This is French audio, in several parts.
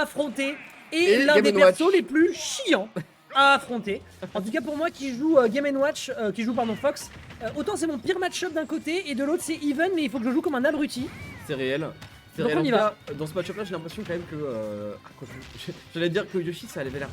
affronter et l'un des Game & Watch. persos les plus chiants à affronter. En tout cas pour moi qui joue Game & Watch, qui joue pardon Fox, autant c'est mon pire match-up d'un côté et de l'autre c'est Even, mais il faut que je joue comme un abruti. C'est réel. C'est Donc réel. on y En tout va. cas, dans ce match-up là, j'ai l'impression quand même que. J'allais dire que Yoshi, ça avait l'air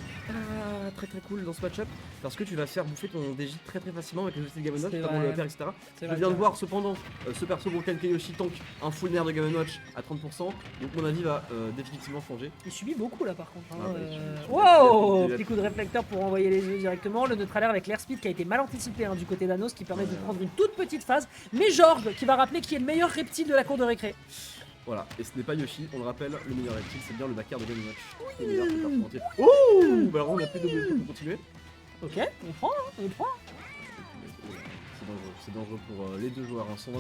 pas très cool dans ce match-up. Parce que tu vas faire bouffer ton DJ très facilement avec les outils de Game & Watch, C'est notamment vrai. le père, etc. C'est Je vrai, viens c'est de voir cependant ce perso pour lequel Yoshi tank un full nerf de Game & Watch à 30%. Donc mon avis va définitivement changer. Il subit beaucoup là par contre. Hein. Ah, bah, il subit- Wow, il a- petit coup de réflecteur pour envoyer les œufs directement. Le neutralaire avec l'airspeed qui a été mal anticipé hein, du côté d'Anos qui permet de prendre une toute petite phase. Mais Georges qui va rappeler qui est le meilleur reptile de la cour de récré. Voilà, et ce n'est pas Yoshi, on le rappelle, le meilleur reptile, c'est bien le backer de Game & Watch. Le meilleur perso entier. Oh, bah alors on a plus de double pour continuer. Ok, on prend, hein, on prend. C'est dangereux pour les deux joueurs, hein. 123%.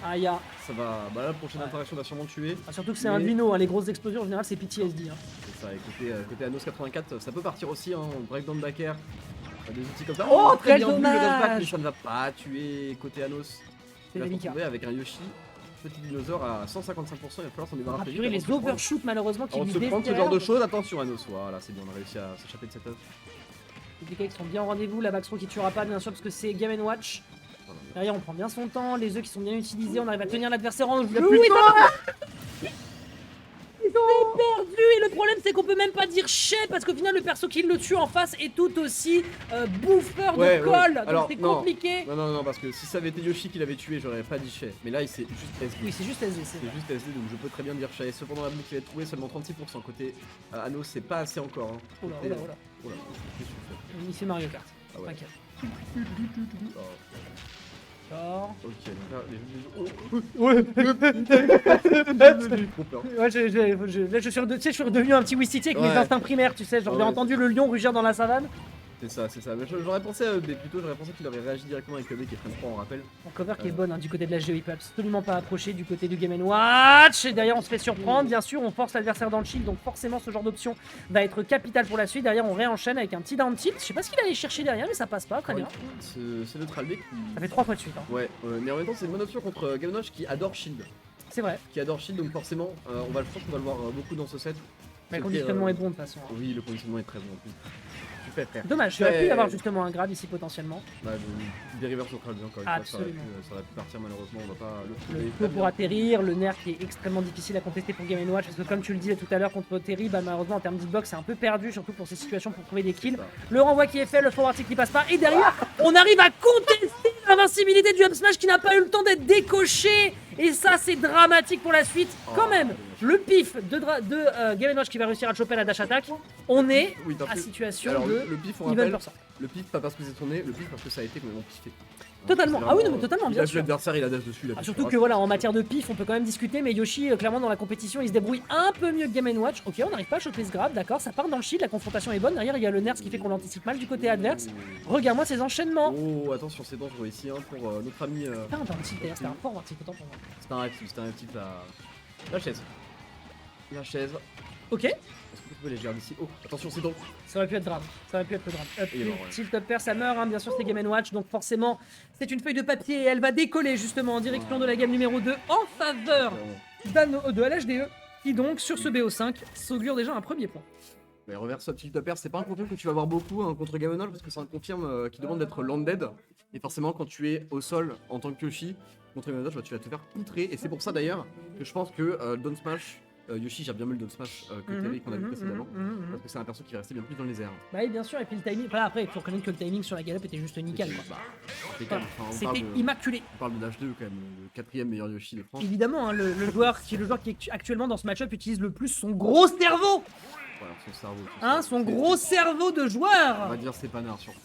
Aïe, ah. Ça va, bah là, la prochaine interaction va sûrement le tuer. Ah, surtout que c'est un Duino, hein, les grosses explosions en général c'est PTSD. Hein. C'est ça, et côté Anos 84, ça peut partir aussi, hein, breakdown backer. Des outils comme ça. Oh, très quel bien vu, le dommage. dashback, mais ça ne va pas tuer côté Anos. C'est Il va se délicat. retrouver avec un Yoshi, petit dinosaure à 155%, il va falloir s'en Ah, débarrasser. purée, les overshoots malheureusement qui Avant de lui se prendre ce désespèrent. genre de choses, attention Anos, voilà, c'est bien, on a réussi à s'échapper de cette œuf. Les gars qui sont bien au rendez-vous, la Baxro qui tuera pas bien sûr parce que c'est Game & Watch. Derrière on prend bien son temps, les œufs qui sont bien utilisés, on arrive à tenir l'adversaire en jeu. Il y a plus de temps. C'est perdu et le problème c'est qu'on peut même pas dire chais parce qu'au final le perso qui le tue en face est tout aussi bouffeur Ouais, de ouais. colle, Alors, donc c'est non. compliqué. Non, parce que si ça avait été Yoshi qui l'avait tué, j'aurais pas dit Shay. Mais là, il s'est juste SD. Oui c'est juste SD, c'est C'est vrai. juste SD, donc je peux très bien dire Shay. Cependant, la boucle qui va être trouvée, seulement 36%. Côté Anos, c'est pas assez encore. Hein. Oula, Côté, oula, oula. Oula, qu'est-ce que tu fais Il fait Mario Kart, Ah ouais. t'inquiète. Oh, D'accord. ok, donc là, j'ai trop peur. Ouais, là, je suis, tu sais, je suis redevenu un petit Wistiti avec mes Ouais. instincts primaires, tu sais, genre Ah j'ai ouais. entendu le lion rugir dans la savane. C'est ça. Mais j'aurais pensé à EB plutôt, j'aurais pensé qu'il aurait réagi directement avec EB qui est très fort, on rappelle. Mon cover qui est bonne hein, du côté de la Geo, il peut absolument pas approcher du côté du Game & Watch. Et derrière on se fait surprendre, bien sûr, on force l'adversaire dans le shield, donc forcément ce genre d'option va être capital pour la suite. Derrière on réenchaîne avec un petit down tilt. Je sais pas ce qu'il allait chercher derrière, mais ça passe pas, très bien. C'est Neutral B qui. Ça fait 3 fois de suite. Hein. Ouais, mais en même temps, c'est une bonne option contre Game & Watch qui adore Shield. C'est vrai, Qui adore Shield, donc forcément, je pense qu'on va le voir beaucoup dans ce set. mais le C'était, conditionnement est bon de toute façon. hein. Oui, le conditionnement est très bon en plus. Tu fais frère. Dommage, il aurait pu y avoir justement un grab ici potentiellement. Bah, des reverse au crâne, encore une fois, Absolument. ça aurait pu partir malheureusement, on va pas le Le trouver. flow pour atterrir, le nerf qui est extrêmement difficile à contester pour Game & Watch parce que comme tu le disais tout à l'heure contre Terry, bah, malheureusement en termes d'hitbox c'est un peu perdu surtout pour ces situations pour trouver des kills. Le renvoi qui est fait, le forward qui passe pas et derrière on arrive à contester l'invincibilité du up smash qui n'a pas eu le temps d'être décoché et ça c'est dramatique pour la suite quand même. Le pif de Game & Watch qui va réussir à choper la dash attack, on est Oui, parce à que- situation alors, de le pif, on even rappelle, percent. le pif pas parce que c'est tourné, le pif parce que ça a été complètement piffé. Totalement. C'est Ah oui, vraiment, non, mais totalement, bien sûr. L'adversaire il a dash dessus, il a Ah, pu surtout sur que voilà, en matière de pif, on peut quand même discuter, mais Yoshi, clairement dans la compétition, il se débrouille un peu mieux que Game & Watch. Ok, on n'arrive pas à choper ce grab, d'accord, ça part dans le shield, la confrontation est bonne. Derrière, il y a le nerf qui fait qu'on l'anticipe mal du côté adverse. Regarde-moi ces enchaînements. Oh, attention, c'est dangereux ici hein, pour notre ami. Putain, un petit d'ailleurs, c'était un fort article, autant pour moi. C'était un reptile, la chaise. La chaise. Ok, Est-ce que tu peux les garder ici? Oh, attention, c'est donc. ça aurait pu être drame, ça aurait pu être le drame. Up, Il est mort, ouais. tilt up pair, ça meurt, hein, bien sûr, c'est Game & Watch, donc forcément, c'est une feuille de papier et elle va décoller justement en direction de la game numéro 2 en faveur de LHDE, qui donc, sur ce BO5, s'augure déjà un premier point. Mais reverse up tilt upper, c'est pas un confirme que tu vas voir beaucoup hein, contre Game & Watch parce que c'est un confirme qui demande d'être landed. Et forcément, quand tu es au sol en tant que Yoshi, contre Game & Watch, bah, tu vas te faire poutrer. Et c'est pour ça d'ailleurs que je pense que le down smash, Yoshi gère bien mieux le down smash que Terry qu'on a vu précédemment. Parce que c'est un perso qui va rester bien plus dans les airs. Bah oui, bien sûr, et puis le timing, voilà, après, il faut reconnaître que le timing sur la galop était juste nickel, quoi. Impeccable. Enfin, on parle C'était de- immaculé. On parle de Dash 2 quand même, le quatrième meilleur Yoshi de France. Évidemment, hein, le joueur qui est actuellement dans ce match-up utilise le plus son gros cerveau, Voilà, son cerveau. hein, son gros cerveau de joueur. On va dire c'est panard surtout.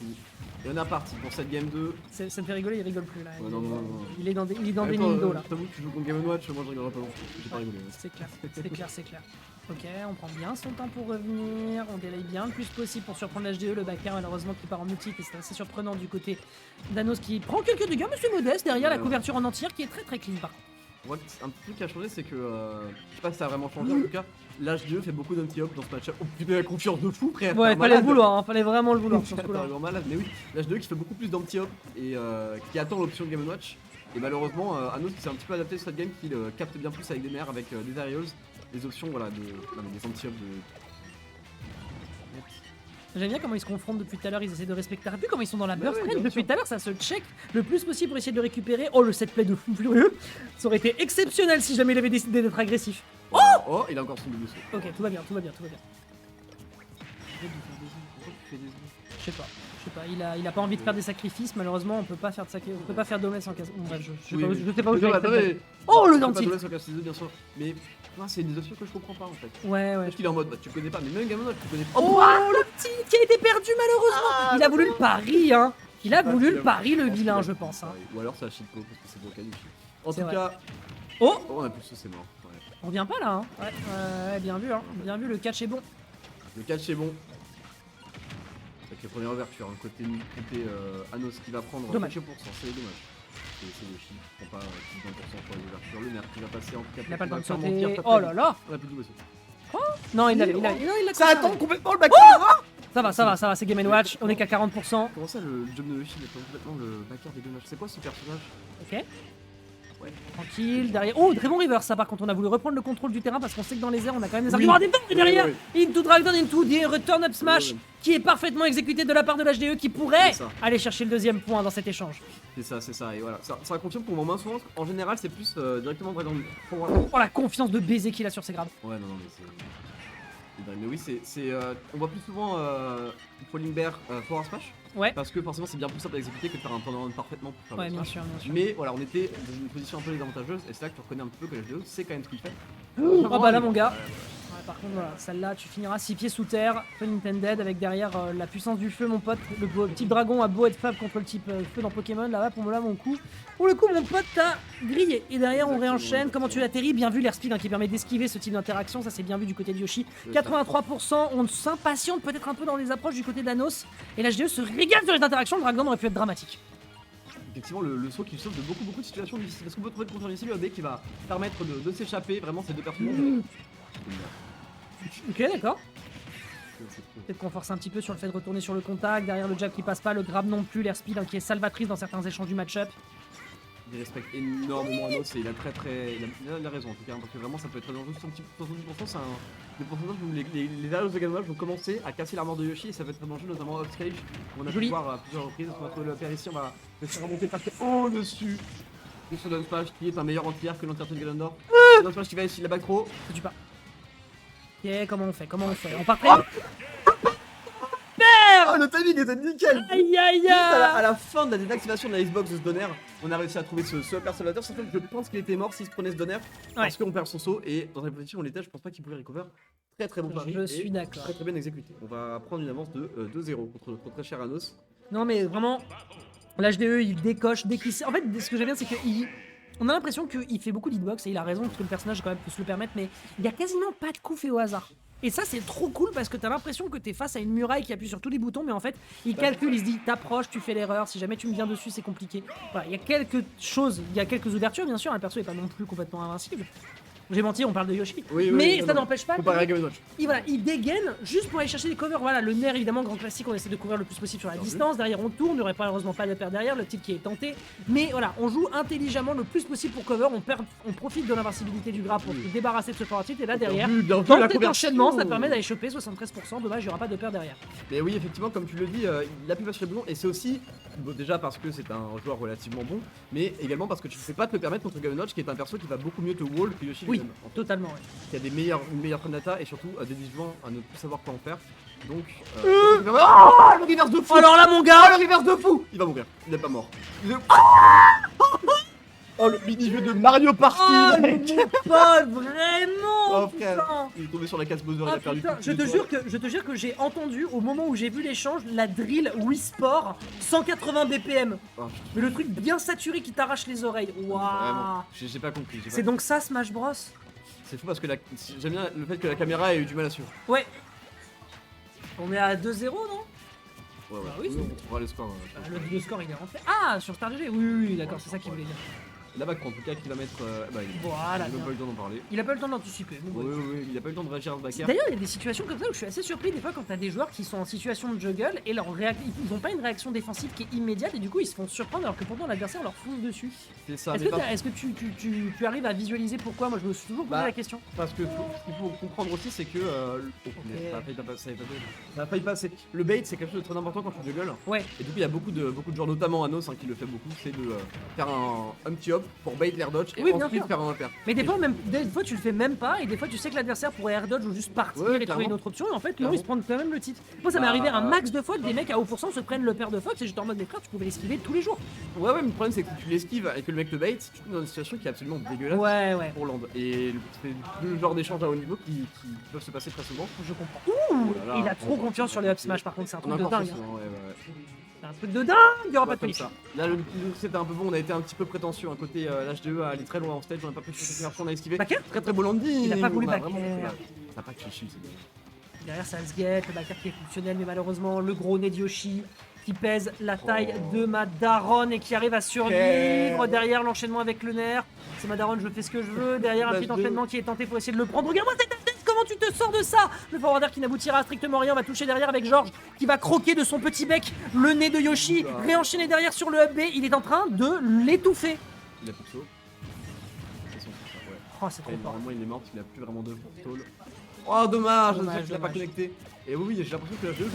Et on est parti pour cette game 2. Ça me fait rigoler, il rigole plus là. Ouais, non. Il est dans des Attends, nindos là. Je t'avoue que tu joues contre Game & Watch, moi je rigolerai pas non plus. J'ai pas rigolé. Ouais. C'est clair. Ok, on prend bien son temps pour revenir, on délaye bien le plus possible pour surprendre l'HDE, le backer malheureusement qui part en multi, et c'est assez surprenant du côté d'Anos qui prend quelques dégâts, mais c'est modeste, derrière la couverture en entière qui est très clean par contre. On voit un petit truc qui a changé, c'est que je sais pas si ça a vraiment changé en tout cas. L'HDE fait beaucoup d'anti-hop dans ce match. Oh putain, la confiance de fou, frère. Ouais, t'es un fallait le malade. vouloir, hein, fallait vraiment le vouloir sur ce T'es coup-là. vraiment malade, mais oui, l'HDE qui fait beaucoup plus d'anti-hop et qui attend l'option de Game & Watch. Et malheureusement, Anos qui s'est un petit peu adapté sur cette game, qui capte bien plus avec des nerfs, avec des aerials. des options, voilà, des anti-up de. J'aime bien comment ils se confrontent depuis tout à l'heure, ils essaient de respecter. T'as vu comment ils sont dans la Bah burst ouais, range bien depuis sûr. tout à l'heure, ça se check le plus possible pour essayer de le récupérer. Oh, le set play de fou furieux. Ça aurait été exceptionnel si jamais il avait décidé d'être agressif. Oh, il a encore son double saut. Ok, tout va bien, tout va bien, tout va bien. Pourquoi tu fais des Je sais pas, il a pas envie de faire des sacrifices, malheureusement on peut pas faire de sacrifices, on peut pas faire d'OMS en cas. Bon, bref, je sais pas où je vais avec cette blague. Oh, le dentiste. Pas sur casse bien sûr. Mais moi, c'est des options que je comprends pas en fait. Ouais, ouais. Parce qu'il est en mode, bah, tu connais pas, mais même Gamonol, tu connais pas. Oh, le petit qui a été perdu malheureusement. Il a voulu le pari, hein. Il a voulu le pari, le vilain, je pense. Hein. Ou alors c'est un shitpo parce que c'est bon Kanushi. En C'est tout vrai. cas, Oh, on a plus ça, c'est mort. Ouais. on revient pas là, hein. Ouais, bien vu, hein. Bien vu, le catch est bon. Le catch est bon. Avec les premières ouvertures, hein, côté Anos qui va prendre Dommage. quelques pourcents, c'est dommage. C'est Yoshi, il prend pas plus de 20% pour les ouvertures. Le nerf qui va passer en tout cas. Il a pas le temps de faire sauter. mentir, Oh là là. On a plus de double saut. Non, il l'a. Ça attend complètement le back. Ça va, c'est Game & Watch. On est qu'à 40%. Comment ça, le jump de Yoshi, il attend complètement le backer des deux matchs. C'est quoi ce personnage? Ok. Ouais. Tranquille, derrière. Oh, très bon reverse, ça par contre. On a voulu reprendre le contrôle du terrain parce qu'on sait que dans les airs, on a quand même des arguments à défendre. Et derrière, into drag down, into the return up smash qui est parfaitement exécuté de la part de l'HDE qui pourrait C'est ça. aller chercher le deuxième point dans cet échange. C'est ça, et voilà. Ça confirme qu'on moins souvent. En général, c'est plus directement Dragon. Oh, la confiance de baiser qu'il a sur ses grades. Ouais, non, mais c'est. Mais oui, on voit plus souvent Falling Bear Forward Smash. Ouais. Parce que forcément, c'est bien plus simple à exécuter que de faire un turnaround parfaitement pour faire Ouais, le bien smash. sûr, bien sûr. Mais voilà, on était dans une position un peu désavantageuse, et c'est là que tu reconnais un petit peu que l'HDE c'est quand même ce qu'il fait. Oh bah là, mon gars. Ouais, par contre, voilà, celle-là, tu finiras 6 pieds sous terre, pun intended, avec derrière la puissance du feu, mon pote. Le type dragon a beau être faible contre le type feu dans Pokémon, là-bas, pour là, mon coup. Pour le coup, mon pote t'a grillé. Et derrière, on réenchaîne. Comment tu l'atterris? Bien vu l'airspeed hein, qui permet d'esquiver ce type d'interaction, ça c'est bien vu du côté de Yoshi. 83%, on s'impatiente peut-être un peu dans les approches du côté d'Anos. Et l'HDE se régale sur les interactions, le dragon aurait pu être dramatique. Effectivement, le saut qui sauve de beaucoup de situations difficiles. Parce qu'on peut trouver le contre ici, le AB qui va permettre de s'échapper. Vraiment, ces deux personnages. Ok, d'accord. Peut-être qu'on force un petit peu sur le fait de retourner sur le contact, derrière le jab qui passe pas, le grab non plus, l'airspeed hein, qui est salvatrice dans certains échanges du match-up. Il respecte énormément Anos et il a il a raison en tout cas, parce que vraiment ça peut être très dangereux. 70%, c'est le pourcentage où les Arios de Ganon vont commencer à casser l'armure de Yoshi et ça peut être très dangereux, notamment off-stage. On a pu voir à plusieurs reprises, on va trouver le père ici, on va le faire remonter presque au-dessus de ce Down Smash qui est un meilleur anti-air que l'entièreté de Ganondorf. Down Smash qui va essayer la back throw. Ça tue pas. Ok, comment on fait? On part très... Ah, le timing était nickel! Aïe aïe Juste à aïe. la fin de la désactivation de la Xbox de ce Donner, on a réussi à trouver ce Super Salvateur. Surtout que je pense qu'il était mort s'il se prenait ce Donner parce qu'on perd son saut et dans la position où on était, je pense pas qu'il pouvait recover. Très bon pari. Je suis et d'accord. Très bien exécuté. On va prendre une avance de 2-0 contre notre très cher Anos. Non mais vraiment, l'HDE il décoche dès qu'il sait... En fait, ce que j'aime bien c'est qu'il... On a l'impression qu'il fait beaucoup d'hitbox et il a raison parce que le personnage quand même peut se le permettre, mais il y a quasiment pas de coups faits au hasard. Et ça c'est trop cool parce que t'as l'impression que t'es face à une muraille qui appuie sur tous les boutons, mais en fait il calcule, il se dit t'approches, tu fais l'erreur, si jamais tu me viens dessus c'est compliqué. Voilà, il y a quelque chose, il y a quelques ouvertures bien sûr, un perso est pas non plus complètement invincible. J'ai menti, on parle de Yoshi. Mais ça n'empêche pas Comparé à Game & Watch. il dégaine juste pour aller chercher des covers. Voilà, le nerf évidemment, grand classique, on essaie de couvrir le plus possible sur la distance. Derrière, on tourne, il n'y aurait malheureusement pas de paire derrière, le type qui est tenté. Mais voilà, on joue intelligemment le plus possible pour cover. On profite de l'invincibilité du grab pour se débarrasser de ce forward tilt. Et là, derrière, Bien vu dans la cet conversion. enchaînement, ça permet d'aller choper 73%. Dommage, il n'y aura pas de paire derrière. Mais oui, effectivement, comme tu le dis, il a pu passer le bouton et c'est aussi bon, déjà parce que c'est un joueur relativement bon, mais également parce que tu ne peux pas te le permettre contre Game & Watch qui est un perso qui va beaucoup mieux te wall que Yoshi. Oui, lui-même, en fait. totalement. Qui a une meilleure frame data et surtout des visuels à ne plus savoir quoi en faire. Donc. Oh, le reverse de fou! Alors là, mon Oh, gars, le reverse de fou! Il va mourir, il n'est pas mort. Oh, le mini-jeu de Mario Party! oh, mec. mon pote, vraiment. Oh, frère, putain. il est tombé sur la casse Bowser, il Ah, a perdu putain, toutes je les te jure que j'ai entendu au moment où j'ai vu l'échange la drill Wii Sport 180 BPM. Oh, Mais le truc bien saturé qui t'arrache les oreilles. Waouh. vraiment, j'ai pas compris. C'est donc ça Smash Bros. C'est fou parce que j'aime bien le fait que la caméra ait eu du mal à suivre. Ouais. On est à 2-0 non? Ouais, Bah oui, on trouvera le score. Le score il est rentré. Ah sur Star GG. Oui d'accord, c'est ça qu'il voulait dire. La back en tout cas qui va mettre. Bah, Voilà. il a même pas eu le temps d'en parler. Il a pas eu le temps d'anticiper. Oui, oui, oui, il a pas eu le temps de réagir à ce backer. D'ailleurs, il y a des situations comme ça où je suis assez surpris des fois quand t'as des joueurs qui sont en situation de juggle et ils ont pas une réaction défensive qui est immédiate et du coup ils se font surprendre alors que pourtant l'adversaire leur fonce dessus. C'est ça, Est-ce que tu arrives à visualiser pourquoi? Moi je me suis toujours posé la question. Parce que ce qu'il faut comprendre aussi, c'est que. Ça a failli passer. Le bait, c'est quelque chose de très important quand tu juggle. Ouais. Et du coup, il y a beaucoup de joueurs, notamment Anos, qui le fait beaucoup, c'est de faire un petit hop pour bait l'air dodge et ensuite faire un upper. Mais des fois tu le fais même pas et des fois tu sais que l'adversaire pourrait air dodge ou juste partir et trouver une autre option et en fait non, ils se prennent quand même le titre. Moi ça m'est arrivé un max de fois que des mecs à haut pourcent se prennent le pair de Fox et j'étais en mode des frères, tu pouvais l'esquiver tous les jours. Ouais, mais le problème c'est que tu l'esquives et que le mec te bait, tu te mets dans une situation qui est absolument dégueulasse pour land. Et c'est le genre d'échange à haut niveau qui peuvent se passer très souvent. Je comprends. Ouh, il a trop confiance sur les up smash par contre, c'est un truc de dingue. C'est un truc de dingue, il y aura pas de punish. Là, c'était un peu bon, on a été un petit peu prétentieux. Un côté l'HDE à aller très loin en stage, on a pas pu faire cette version, on a esquivé. Backer très très beau landing. Il a pas voulu backer. Ça a pas chichi, c'est bien. Derrière ça se guette, le backer qui est fonctionnel, mais malheureusement le gros nez de Yoshi qui pèse la taille de Madaron et qui arrive à survivre. Derrière l'enchaînement avec le nerf, c'est Madaron, je fais ce que je veux. Derrière un petit enchaînement qui est tenté pour essayer de le prendre. Regarde-moi cette tête, comment tu te sors de ça? Le forwarder qui n'aboutira à strictement rien va toucher derrière avec Georges qui va croquer de son petit bec le nez de Yoshi, réenchaîner derrière sur le up B. Il est en train de l'étouffer. Il a plus de saut. C'est son ça, ouais. Oh, c'est trop fort. Normalement, il est mort parce qu'il a plus vraiment de stall. Oh, dommage, il a pas connecté. Et oui, j'ai l'impression que la jeu.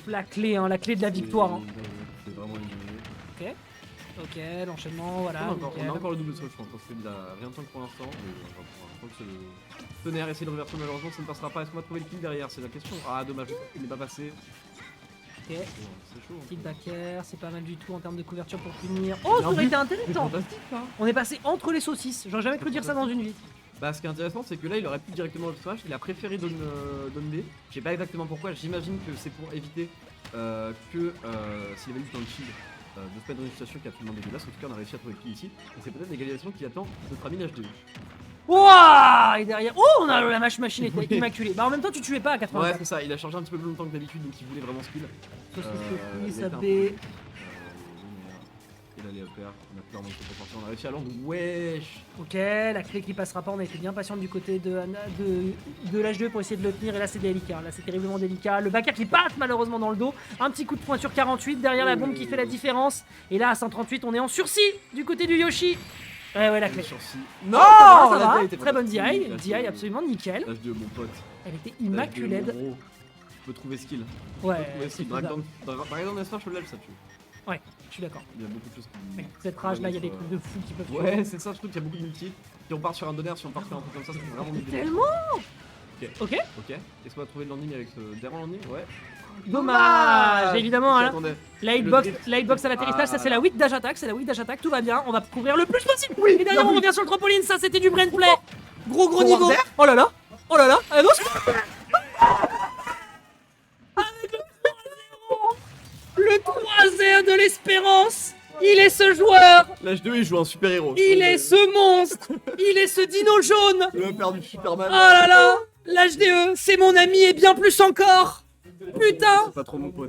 La clé de la victoire. Hein. C'est vraiment une... Ok, l'enchaînement, voilà. On a encore le double saut, je pense, parce qu'il a rien de temps pour l'instant. Je pense que le tonnerre essayer de reverser, malheureusement, ça ne passera pas. Est-ce qu'on va trouver le kill derrière? C'est la question. Ah, dommage, il n'est pas passé. Ok. C'est chaud. Petit backer, c'est pas mal du tout en termes de couverture pour punir. Oh, ça aurait été intéressant. On est passé entre les saucisses. J'aurais jamais cru dire ça dans une vie. Bah, ce qui est intéressant, c'est que là, il aurait pu directement le smash. Il a préféré donner B. Je sais pas exactement pourquoi. J'imagine que c'est pour éviter que s'il avait eu dans le shield, de se mettre dans une situation qui est absolument dégueulasse. En tout cas, on a réussi à trouver le kill ici. Et c'est peut-être l'égalisation qui attend notre ami l'HDE. Wouah! Et derrière, oh, on a la machine était immaculée. Bah en même temps, tu tuais pas à 80. Ouais, c'est ça. Il a chargé un petit peu plus longtemps que d'habitude, donc il voulait vraiment skill. Saucisse AB. Et là, les uppers, on a clairement fait pour partir. On a réussi à land. Wesh! Ok, la clé qui passera pas. On a été bien patient du côté de l'H2 pour essayer de le tenir. Et là, c'est délicat. Là, c'est terriblement délicat. Le backer qui passe malheureusement dans le dos. Un petit coup de poing sur 48. Derrière la bombe qui fait la différence. Et là, à 138, on est en sursis du côté du Yoshi. Ouais, la clé. Non, ça va. Très bonne DI. DI absolument nickel. L'H2, mon pote. Elle était immaculée. Je peux trouver skill. Ouais. Dragon Smash, je lève ça tue. Ouais, je suis d'accord. Il y a beaucoup de choses qui... Cette rage là, il y a des trucs de fou qui peuvent... Ouais, c'est ça, je trouve qu'il y a beaucoup de multi. Si on part sur un donner, si on part sur un truc comme ça, c'est vraiment bien. Tellement. Ok. Est-ce qu'on va trouver le landing avec ce dernier landing? Ouais. Dommage. Évidemment, hein. La hitbox à l'atterrissage, ça c'est la 8 dash attack, tout va bien, on va couvrir le plus possible. Et derrière on revient sur le trampoline, ça c'était du brain play. Gros niveau. Oh là là. Ah, non, le 3-0 de l'espérance. Il est ce joueur. L'H2 il joue un super héros. Il est ce monstre. Il est ce dino jaune. Le père du Superman. Oh là là. L'HDE, c'est mon ami et bien plus encore. Putain. C'est pas trop mon pote.